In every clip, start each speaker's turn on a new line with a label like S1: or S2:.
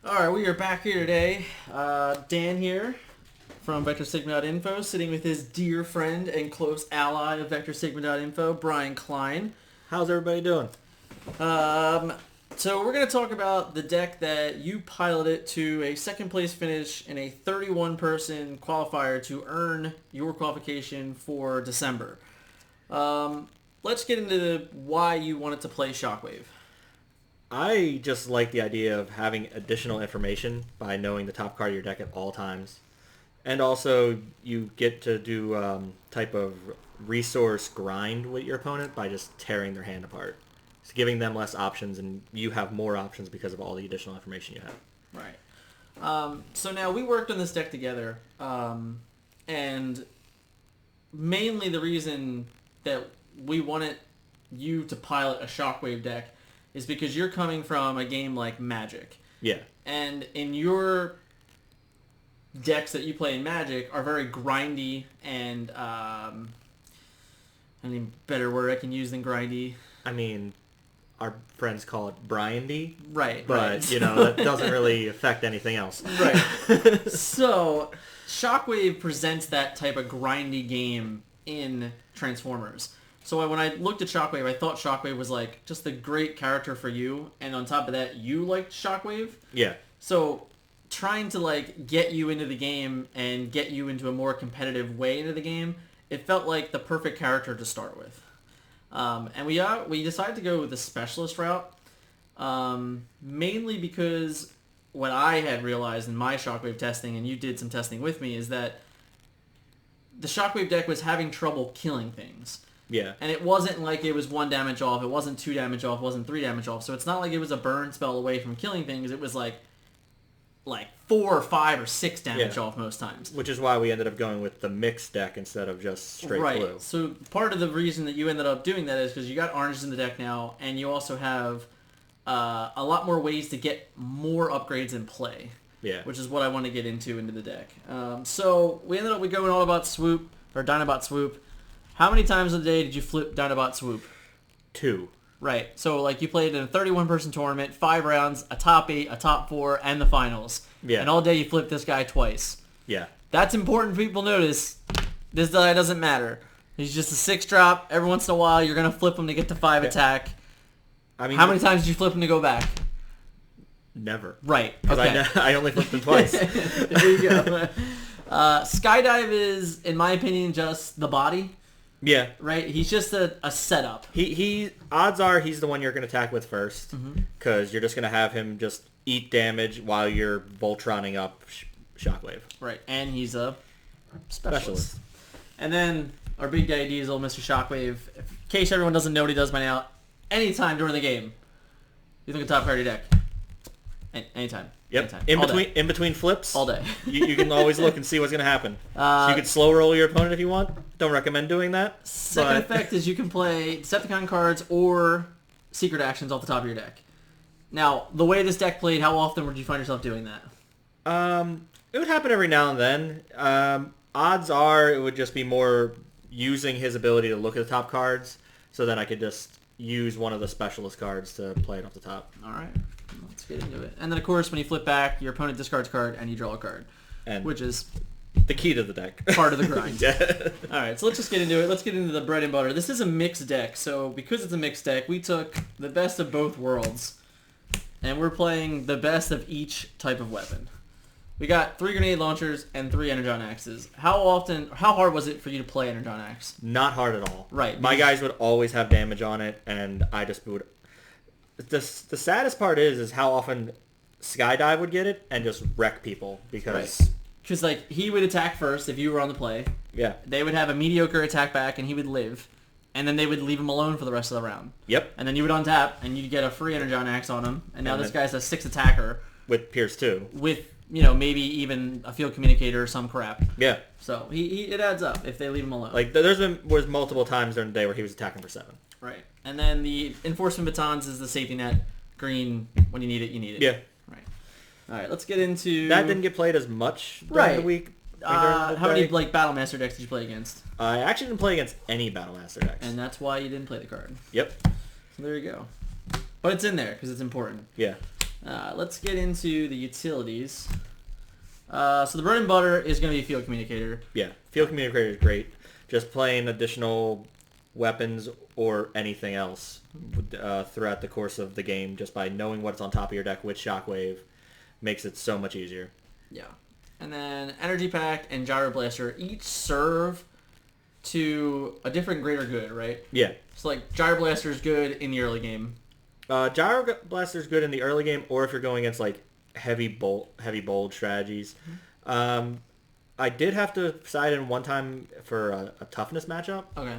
S1: Alright, we are back here today. Dan here from VectorSigma.info, sitting with his dear friend and close ally of VectorSigma.info, Bryan Klien.
S2: How's everybody doing?
S1: So we're going to talk about the deck that you piloted to a second place finish in a 31-person qualifier to earn your qualification for December. Let's get into why you wanted to play Shockwave.
S2: I just like the idea of having additional information by knowing the top card of your deck at all times. And also, you get to do type of resource grind with your opponent by just tearing their hand apart. It's giving them less options, and you have more options because of all the additional information you have.
S1: Right. So now we worked on this deck together, and mainly the reason that we wanted you to pilot a Shockwave deck is because you're coming from a game like Magic.
S2: Yeah.
S1: And in your decks that you play in Magic are very grindy and, any better word I can use than grindy?
S2: I mean, our friends call it Bryandy.
S1: Right.
S2: But,
S1: right.
S2: you know, that doesn't really affect anything else.
S1: Right. So, Shockwave presents that type of grindy game in Transformers. So when I looked at Shockwave, I thought Shockwave was like just the great character for you, and on top of that, you liked Shockwave.
S2: Yeah.
S1: So trying to like get you into the game and get you into a more competitive way into the game, it felt like the perfect character to start with. And we decided to go with the Specialist route, mainly because what I had realized in my Shockwave testing, and you did some testing with me, is that the Shockwave deck was having trouble killing things.
S2: Yeah.
S1: And it wasn't like it was 1 damage off, it wasn't 2 damage off, it wasn't 3 damage off. So it's not like it was a burn spell away from killing things. It was like 4 or 5 or 6 damage off most times.
S2: Which is why we ended up going with the mixed deck instead of just straight blue.
S1: So part of the reason that you ended up doing that is because you got oranges in the deck now, and you also have a lot more ways to get more upgrades in play.
S2: Yeah.
S1: Which is what I want to get into the deck. So we ended up going all about Swoop, or Dinobot Swoop. How many times a day did you flip Dinobot Swoop?
S2: 2.
S1: Right. So, like, you played in a 31-person tournament, 5 rounds, a top 8, a top 4, and the finals.
S2: Yeah.
S1: And all day you flipped this guy twice.
S2: Yeah.
S1: That's important for people to notice. This guy doesn't matter. He's just a 6-drop. Every once in a while, you're going to flip him to get to 5 attack. I mean, how many times did you flip him to go back?
S2: Never.
S1: Right.
S2: Because I only flipped him twice.
S1: There you go. Skydive is, in my opinion, just the body.
S2: Yeah.
S1: Right? He's just a setup.
S2: He odds are he's the one you're going to attack with first, because you're just going to have him just eat damage while you're Voltroning up Shockwave.
S1: Right. And he's a specialist. And then our big guy Diesel, Mr. Shockwave, in case everyone doesn't know what he does by now, anytime during the game, you look at top card of your deck. Anytime.
S2: Yep.
S1: Anytime.
S2: In between flips.
S1: All day.
S2: you can always look and see what's going to happen. So you could slow roll your opponent if you want. Don't recommend doing that.
S1: Second effect is you can play Decepticon cards or secret actions off the top of your deck. Now, the way this deck played, how often would you find yourself doing that?
S2: It would happen every now and then. Odds are it would just be more using his ability to look at the top cards, so then I could just use one of the specialist cards to play it off the top.
S1: All right. Let's get into it. And then, of course, when you flip back, your opponent discards a card and you draw a card, which is
S2: the key to the deck.
S1: Part of the grind. Yeah. All right, so let's just get into it. Let's get into the bread and butter. This is a mixed deck, so because it's a mixed deck, we took the best of both worlds, and we're playing the best of each type of weapon. We got 3 grenade launchers and 3 Energon axes. How hard was it for you to play Energon axe?
S2: Not hard at all.
S1: Right.
S2: My guys would always have damage on it, and I just would... The saddest part is how often Skydive would get it and just wreck people because...
S1: Right. Because, like, he would attack first if you were on the play.
S2: Yeah.
S1: They would have a mediocre attack back, and he would live. And then they would leave him alone for the rest of the round.
S2: Yep.
S1: And then you would untap, and you'd get a free Energon axe on him. And now this guy's a 6 attacker.
S2: With Pierce 2.
S1: With, maybe even a field communicator or some crap.
S2: Yeah.
S1: So, it adds up if they leave him alone.
S2: Like, was multiple times during the day where he was attacking for 7.
S1: Right. And then the Enforcement Batons is the safety net. Green, when you need it, you need it.
S2: Yeah.
S1: Right. All right, let's get into...
S2: That didn't get played as much during the week.
S1: How many Battlemaster decks did you play against?
S2: I actually didn't play against any Battlemaster decks.
S1: And that's why you didn't play the card.
S2: Yep.
S1: So there you go. But it's in there, because it's important.
S2: Yeah.
S1: Let's get into the utilities. So the bread and butter is going to be Field Communicator.
S2: Yeah, Field Communicator is great. Just playing additional weapons or anything else throughout the course of the game, just by knowing what's on top of your deck with Shockwave, makes it so much easier.
S1: Yeah. And then Energy Pack and Gyro Blaster each serve to a different greater good, right?
S2: Yeah.
S1: So like Gyro Blaster is good in the early game.
S2: Gyro Blaster is good in the early game, or if you're going against like heavy bold strategies. Mm-hmm. I did have to side in one time for a toughness matchup.
S1: Okay.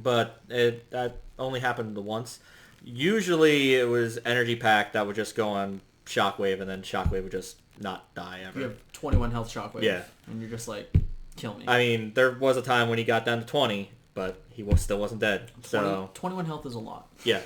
S2: But that only happened once. Usually it was Energy Pack that would just go on Shockwave, and then Shockwave would just not die ever.
S1: You have 21 health Shockwave.
S2: Yeah.
S1: And you're just like, kill me.
S2: I mean, there was a time when he got down to 20, but he still wasn't dead.
S1: 21 health is a lot.
S2: Yeah.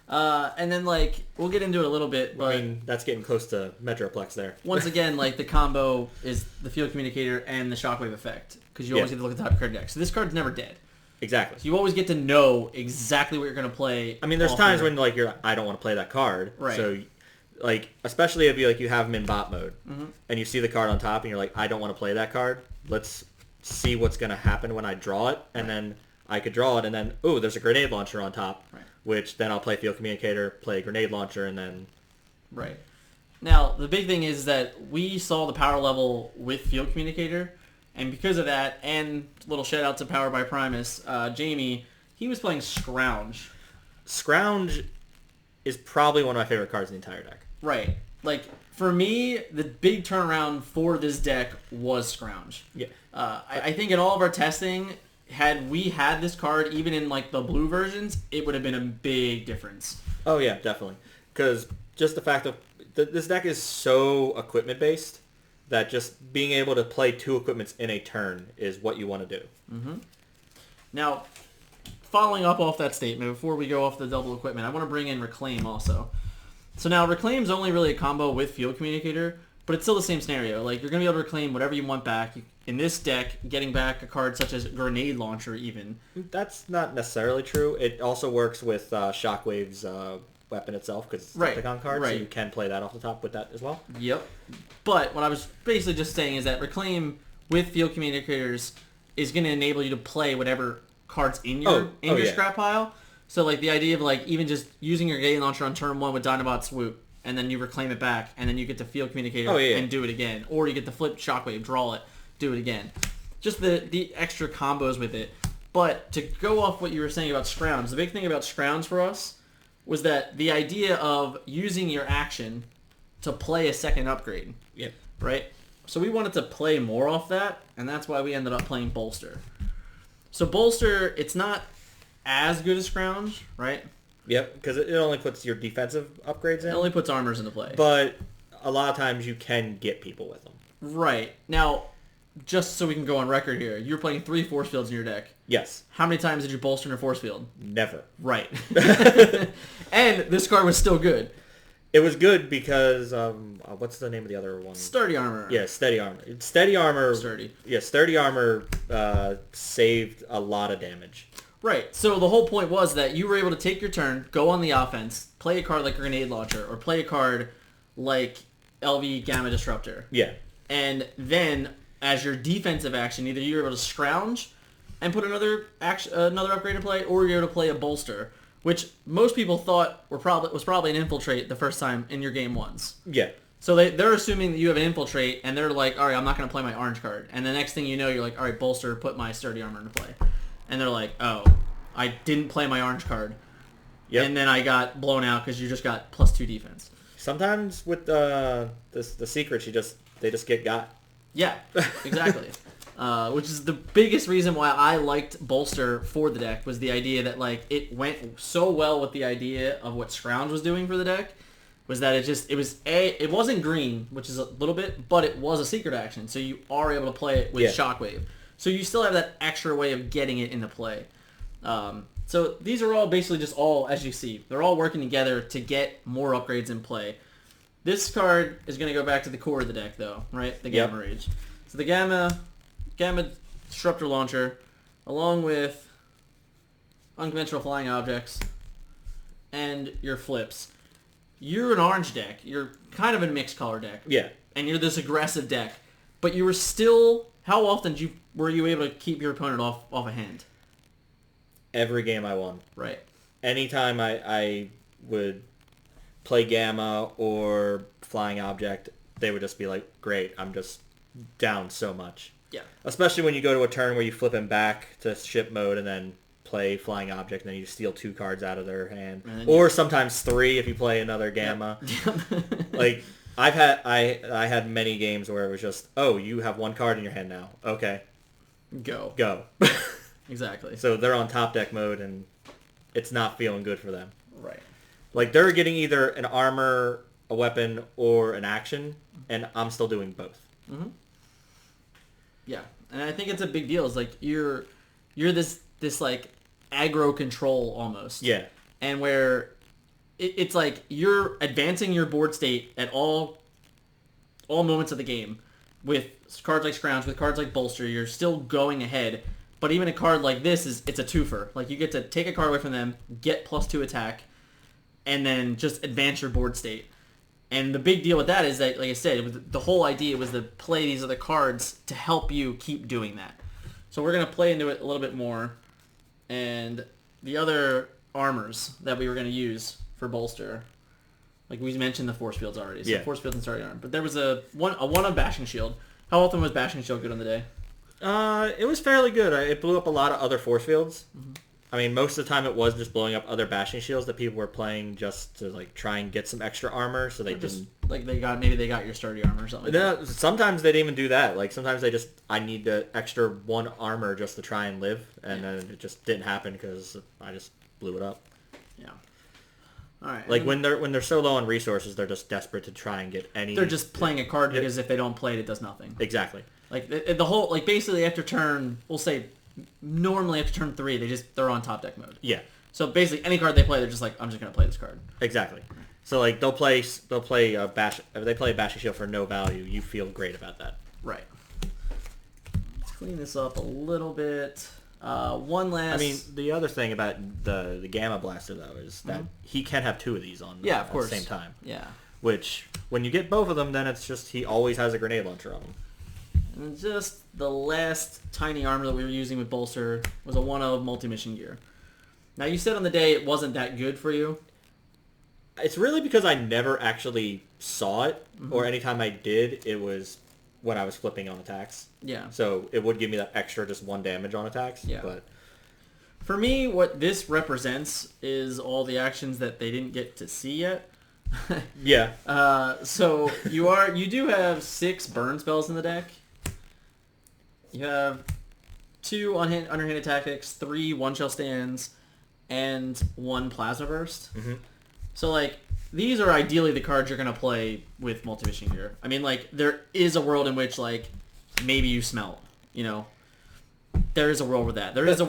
S1: And then, like, we'll get into it a little bit, but...
S2: I mean, that's getting close to Metroplex there.
S1: Once again, like, the combo is the Field Communicator and the Shockwave effect, because you always get to look at the top card deck. So this card's never dead.
S2: Exactly.
S1: So you always get to know exactly what you're going to play.
S2: I mean, there's times when, like, I don't want to play that card.
S1: Right.
S2: So, like, especially if you have him in bot mode, and you see the card on top, and you're like, I don't want to play that card. Let's see what's going to happen when I draw it, and then I could draw it, and then, ooh, there's a grenade launcher on top.
S1: Right.
S2: Which then I'll play Field Communicator, play Grenade Launcher, and then...
S1: Right. Now, the big thing is that we saw the power level with Field Communicator, and because of that, and little shout out to Power by Primus, Jamie, he was playing Scrounge.
S2: Scrounge is probably one of my favorite cards in the entire deck.
S1: Right. Like, for me, the big turnaround for this deck was Scrounge.
S2: Yeah.
S1: I think in all of our testing... Had we had this card, even in like the blue versions, it would have been a big difference.
S2: Oh yeah, definitely. Because just the fact of this deck is so equipment based that just being able to play 2 equipments in a turn is what you want to do.
S1: Mm-hmm. Now, following up off that statement, before we go off the double equipment, I want to bring in Reclaim also. So now Reclaim's only really a combo with Field Communicator, but it's still the same scenario. Like, you're going to be able to reclaim whatever you want back. In this deck, getting back a card such as Grenade Launcher even.
S2: That's not necessarily true. It also works with Shockwave's weapon itself, because it's a Heptagon card, so you can play that off the top with that as well.
S1: Yep. But what I was basically just saying is that Reclaim with Field Communicators is going to enable you to play whatever cards in your scrap pile. So like the idea of like even just using your Grenade Launcher on turn 1 with Dinobot Swoop, and then you reclaim it back, and then you get to Field Communicator and do it again. Or you get to flip Shockwave, draw it, do it again. Just the extra combos with it. But to go off what you were saying about Scrounge, the big thing about Scrounge for us was that the idea of using your action to play a second upgrade.
S2: Yeah.
S1: Right? So we wanted to play more off that, and that's why we ended up playing Bolster. So Bolster, it's not as good as Scrounge, right?
S2: Yep, because it only puts your defensive upgrades in.
S1: It only puts armors into play.
S2: But a lot of times you can get people with them.
S1: Right. Now, just so we can go on record here, you were playing 3 force fields in your deck.
S2: Yes.
S1: How many times did you bolster in a force field?
S2: Never.
S1: Right. And this card was still good.
S2: It was good because, what's the name of the other one?
S1: Sturdy Armor.
S2: Yeah, Steady Armor. Steady Armor.
S1: Sturdy.
S2: Yeah, Sturdy Armor saved a lot of damage.
S1: Right. So the whole point was that you were able to take your turn, go on the offense, play a card like Grenade Launcher, or play a card like LV Gamma Disruptor.
S2: Yeah.
S1: And then, as your defensive action, either you were able to Scrounge and put another upgrade in play, or you're able to play a Bolster, which most people thought was probably an Infiltrate the first time in your game ones.
S2: Yeah.
S1: So they're assuming that you have an Infiltrate, and they're like, all right, I'm not going to play my orange card. And the next thing you know, you're like, all right, Bolster, put my Sturdy Armor into play. And they're like, oh, I didn't play my orange card. Yep. And then I got blown out because you just got +2 defense.
S2: Sometimes with the secrets, they just get got.
S1: Yeah, exactly. Which is the biggest reason why I liked Bolster for the deck, was the idea that like it went so well with the idea of what Scrounge was doing for the deck, was that it wasn't green, which is a little bit, but it was a secret action, so you are able to play it with Shockwave. So you still have that extra way of getting it into play. So these are all basically just all, as you see, they're all working together to get more upgrades in play. This card is going to go back to the core of the deck, though, right? The Gamma Rage. So the Gamma Disruptor Launcher, along with Unconventional Flying Objects and your flips. you're an orange deck. You're kind of a mixed color deck.
S2: Yeah.
S1: And you're this aggressive deck. But you were still... How often were you able to keep your opponent off a hand?
S2: Every game I won.
S1: Right.
S2: Anytime I would play Gamma or Flying Object, they would just be like, great, I'm just down so much.
S1: Yeah.
S2: Especially when you go to a turn where you flip him back to ship mode and then play Flying Object, and then you steal 2 cards out of their hand. Or sometimes 3 if you play another Gamma.
S1: Yep.
S2: Like, I had many games where it was just, oh, you have 1 card in your hand now. Okay. Go.
S1: Exactly.
S2: So they're on top deck mode, and it's not feeling good for them.
S1: Right.
S2: Like, they're getting either an armor, a weapon, or an action, and I'm still doing both.
S1: Mm-hmm. Yeah, and I think it's a big deal. It's like you're this like aggro control almost.
S2: Yeah.
S1: And where it's like you're advancing your board state at all moments of the game with cards like Scrounge, with cards like Bolster. You're still going ahead, but even a card like this it's a twofer. Like you get to take a card away from them, get +2 attack, and then just advance your board state. And the big deal with that is that, like I said, the whole idea was to play these other cards to help you keep doing that. So we're going to play into it a little bit more. And the other armors that we were going to use for Bolster, like we mentioned the Force Fields already. So
S2: yeah.
S1: Force Fields and Starting Arm. But there was a one of Bashing Shield. How often was Bashing Shield good on the day?
S2: It was fairly good. It blew up a lot of other Force Fields.
S1: Mm-hmm.
S2: I mean, most of the time it was just blowing up other Bashing Shields that people were playing just to like try and get some extra armor, so they
S1: just
S2: didn't...
S1: like maybe they got your sturdy armor or something.
S2: No, sometimes they didn't even do that. Like sometimes they just, I need the extra 1 armor just to try and live, and then it just didn't happen because I just blew it up.
S1: Yeah. All right.
S2: Like when they're so low on resources, they're just desperate to try and get any...
S1: They're just playing a card because if they don't play it, it does nothing.
S2: Exactly.
S1: Like the whole, like basically after turn, we'll say normally after turn 3, they're on top deck mode.
S2: Yeah.
S1: So basically any card they play, they're just like, I'm just gonna play this card.
S2: Exactly. So like they'll play a bash, if they play a Bashing Shield for no value, you feel great about that.
S1: Right. Let's clean this up a little bit. One last...
S2: I mean, the other thing about the Gamma Blaster though is that he can have 2 of these on
S1: of course.
S2: at the same time.
S1: Yeah.
S2: Which when you get both of them, then it's just he always has a grenade launcher on him.
S1: And just the last tiny armor that we were using with Bolster was a 1-of multi-mission gear. Now, you said on the day it wasn't that good for you.
S2: It's really because I never actually saw it, or anytime I did, it was when I was flipping on attacks.
S1: Yeah.
S2: So it would give me that extra just 1 damage on attacks.
S1: Yeah.
S2: But
S1: for me, what this represents is all the actions that they didn't get to see yet.
S2: Yeah.
S1: So you do have 6 burn spells in the deck. You have 2 underhanded tactics, 3 one-shell stands, and 1 plasma burst.
S2: Mm-hmm.
S1: So like these are ideally the cards you're gonna play with multi-mission gear. I mean, like there is a world in which like maybe you smelt, you know. There is a world with that. There is a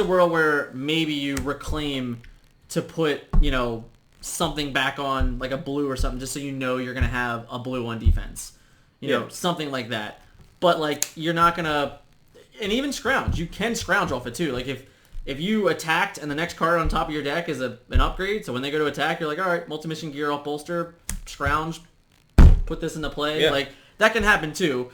S1: world where maybe you reclaim to put, you know, something back on like a blue or something just so you know you're gonna have a blue on defense. You know, something like that. But like you're not gonna, and even scrounge. You can scrounge off it too. Like if you attacked and the next card on top of your deck is an upgrade, so when they go to attack, you're like, all right, multi-mission gear off Bolster, scrounge, put this into play. Yeah. Like that can happen too.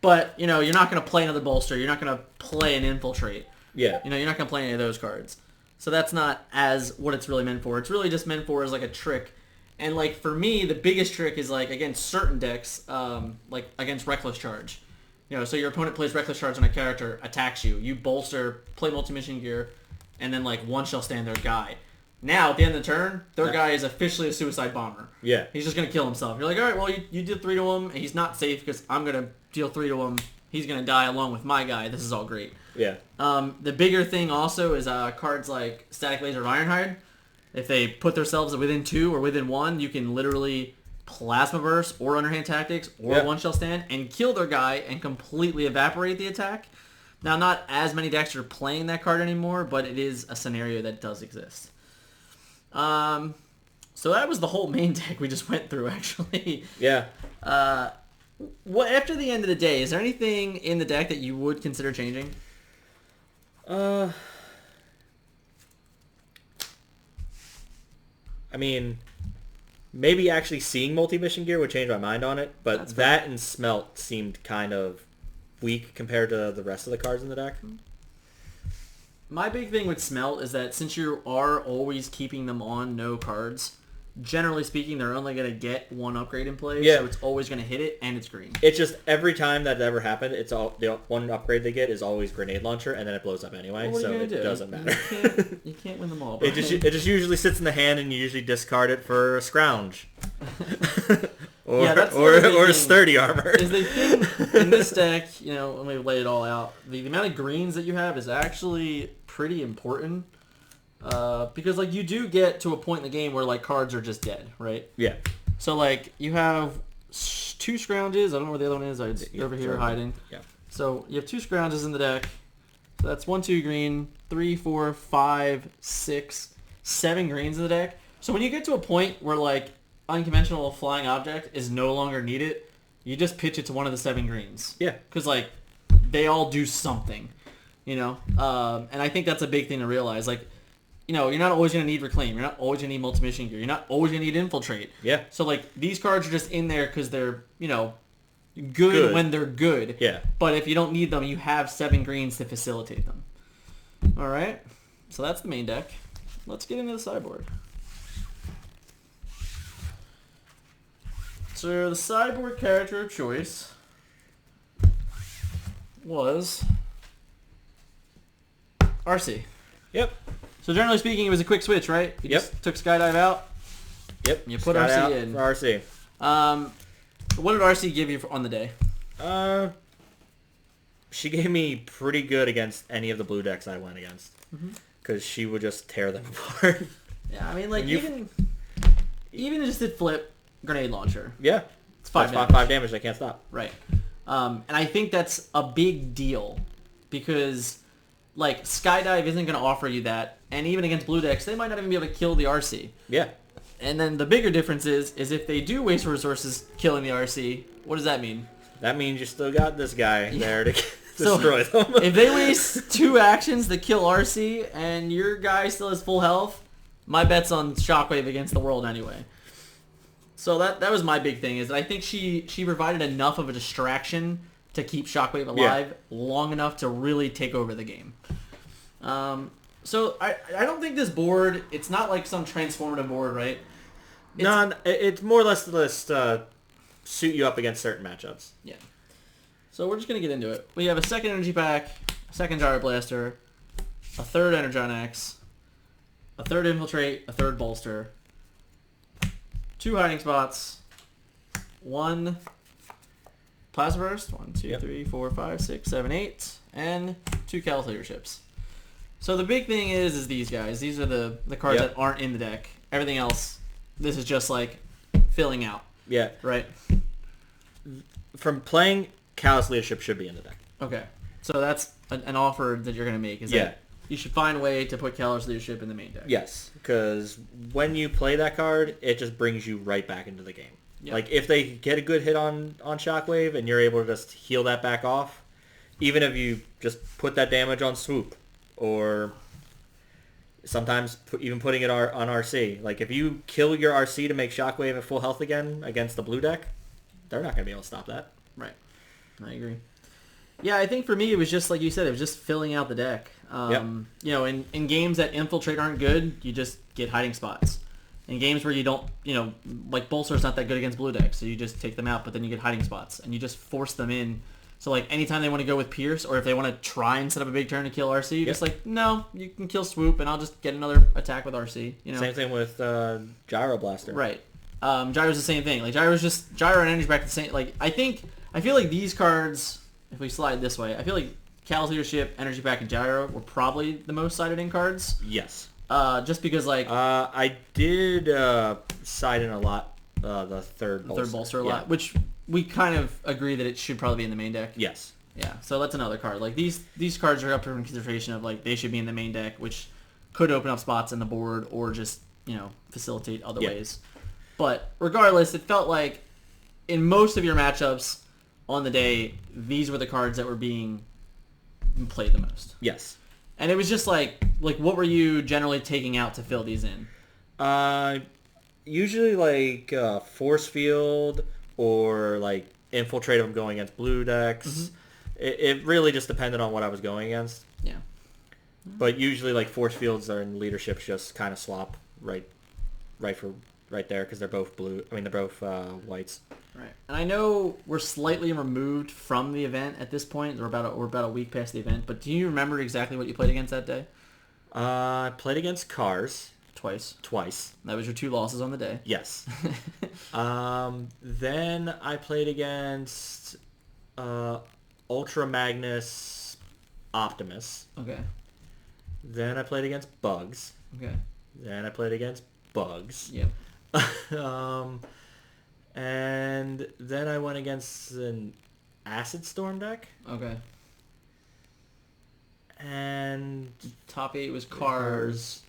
S1: But you know, you're not gonna play another Bolster. You're not gonna play an infiltrate.
S2: Yeah.
S1: You know, you're not gonna play any of those cards. So that's not as what it's really meant for. It's really just meant for as like a trick. And like for me, the biggest trick is like against certain decks, like against Reckless Charge. You know, so your opponent plays Reckless Charge on a character, attacks you. You bolster, play multi-mission gear, and then like one-shell stand their guy. Now, at the end of the turn, their guy is officially a suicide bomber.
S2: Yeah.
S1: He's just going to kill himself. You're like, all right, well, you did 3 to him, and he's not safe because I'm going to deal 3 to him. He's going to die along with my guy. This is all great.
S2: Yeah.
S1: The bigger thing also is cards like Static Laser of Ironhide. If they put themselves within 2 or within 1, you can literally Plasma Burst or Underhand Tactics or one-shell stand and kill their guy and completely evaporate the attack. Now, not as many decks are playing that card anymore, but it is a scenario that does exist. So that was the whole main deck we just went through, actually.
S2: Yeah.
S1: What after the end of the day, is there anything in the deck that you would consider changing?
S2: I mean, Maybe actually seeing multi-mission gear would change my mind on it, but that and Smelt seemed kind of weak compared to the rest of the cards in the deck.
S1: My big thing with Smelt is that since you are always keeping them on no cards, generally speaking, they're only going to get one upgrade in play, so it's always going to hit it, and it's green.
S2: It's just every time that ever happened, it's all the one upgrade they get is always grenade launcher, and then it blows up anyway, so it doesn't matter.
S1: You can't win them all.
S2: It just usually sits in the hand, and you usually discard it for a scrounge. or sturdy armor.
S1: Is the thing in this deck, when we lay it all out, the amount of greens that you have is actually pretty important. Because you do get to a point in the game where cards are just dead, right?
S2: Yeah.
S1: So you have 2 scrounges. I don't know where the other one is. It's over here hiding.
S2: Yeah.
S1: So you have 2 scrounges in the deck. So that's 1, 2 green, 3, 4, 5, 6, 7 greens in the deck. So when you get to a point where unconventional flying object is no longer needed, you just pitch it to one of the 7 greens.
S2: Yeah.
S1: Because they all do something, and I think that's a big thing to realize. You're not always going to need Reclaim. You're not always going to need Multi-Mission Gear. You're not always going to need Infiltrate.
S2: Yeah.
S1: So, these cards are just in there because they're, good when they're good.
S2: Yeah.
S1: But if you don't need them, you have 7 greens to facilitate them. All right? So that's the main deck. Let's get into the sideboard. So the sideboard character of choice was RC.
S2: Yep.
S1: So generally speaking, it was a quick switch, right? You just took Skydive out.
S2: Yep.
S1: You put RC in.
S2: For RC.
S1: What did RC give you on the day?
S2: She gave me pretty good against any of the blue decks I went against. Because she would just tear them apart.
S1: Yeah, I mean, even just did flip grenade launcher.
S2: Yeah.
S1: It's 5 damage.
S2: 5 damage. I can't stop.
S1: Right. And I think that's a big deal because Skydive isn't going to offer you that, and even against blue decks, they might not even be able to kill the RC.
S2: Yeah.
S1: And then the bigger difference is if they do waste resources killing the RC, what does that mean?
S2: That means you still got this guy there to destroy them.
S1: If they waste 2 actions to kill RC and your guy still has full health, my bet's on Shockwave against the world anyway. So that was my big thing, is that I think she provided enough of a distraction to keep Shockwave alive long enough to really take over the game. So I don't think this board, it's not like some transformative board, right?
S2: It's more or less to just suit you up against certain matchups.
S1: Yeah. So we're just going to get into it. We have a second energy pack, a second Gyro Blaster, a third Energon X, a third Infiltrate, a third Bolster, 2 hiding spots, 1 Plasma Burst, 1, 2, 3, 4, 5, 6, 7, 8, and 2 Callous Leaderships. So the big thing is these guys. These are the cards that aren't in the deck. Everything else, this is just filling out.
S2: Yeah.
S1: Right?
S2: From playing, Callous Leadership should be in the deck.
S1: Okay. So that's an offer that you're going to make, is that you should find a way to put Callous Leadership in the main deck.
S2: Yes, because when you play that card, it just brings you right back into the game. Yep. If they get a good hit on Shockwave and you're able to just heal that back off, even if you just put that damage on Swoop, or sometimes even putting it on RC. If you kill your RC to make Shockwave at full health again against the blue deck, they're not going to be able to stop that.
S1: Right. I agree. Yeah, I think for me it was just like you said, it was just filling out the deck. In games that Infiltrate aren't good, you just get hiding spots. In games where you don't, Bolster's not that good against blue decks, so you just take them out, but then you get hiding spots, and you just force them in. So, anytime they want to go with Pierce, or if they want to try and set up a big turn to kill RC, you're just no, you can kill Swoop, and I'll just get another attack with RC.
S2: Same thing with Gyro Blaster.
S1: Right. Gyro's the same thing. Gyro's just... Gyro and Energy Back the same... I feel like these cards, if we slide this way, I feel like Callous Leadership, Energy Pack, and Gyro were probably the most sided in cards.
S2: Yes.
S1: Just because,
S2: I did side in a lot the third bolster.
S1: Third bolster a lot, which we kind of agree that it should probably be in the main deck.
S2: Yes.
S1: Yeah, so that's another card. These cards are up for consideration of, they should be in the main deck, which could open up spots in the board or just, facilitate other ways. But regardless, it felt like in most of your matchups on the day, these were the cards that were being played the most.
S2: Yes.
S1: And it was just what were you generally taking out to fill these in?
S2: Usually like force field or like infiltrate if I'm going against blue decks.
S1: Mm-hmm.
S2: It really just depended on what I was going against.
S1: Yeah.
S2: But usually like force fields are in leaderships just kind of swap right there because they're both blue. I mean they're both whites.
S1: Right. And I know we're slightly removed from the event at this point. We're about a week past the event. But do you remember exactly what you played against that day?
S2: I played against Cars.
S1: Twice. That was your 2 losses on the day.
S2: Yes. Then I played against Ultra Magnus Optimus.
S1: Okay.
S2: Then I played against Bugs.
S1: Okay.
S2: Then I played against Bugs.
S1: Yep.
S2: And then I went against an Acid Storm deck.
S1: Okay.
S2: And
S1: Top 8 was Cars.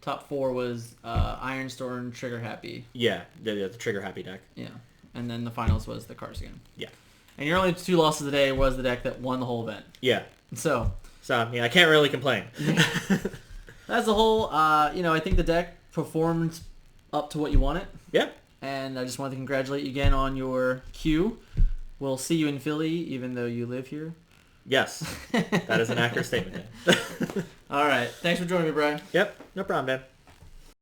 S1: Top 4 was Iron Storm, Trigger Happy.
S2: Yeah, the Trigger Happy deck.
S1: Yeah. And then the finals was the Cars again.
S2: Yeah.
S1: And your only 2 losses of the day was the deck that won the whole event.
S2: Yeah.
S1: So
S2: I mean, I can't really complain.
S1: as a whole, I think the deck performed up to what you wanted.
S2: Yeah.
S1: And I just want to congratulate you again on your queue. We'll see you in Philly, even though you live here.
S2: Yes. That is an accurate statement, Dan.
S1: All right. Thanks for joining me, Brian.
S2: Yep. No problem, Dan.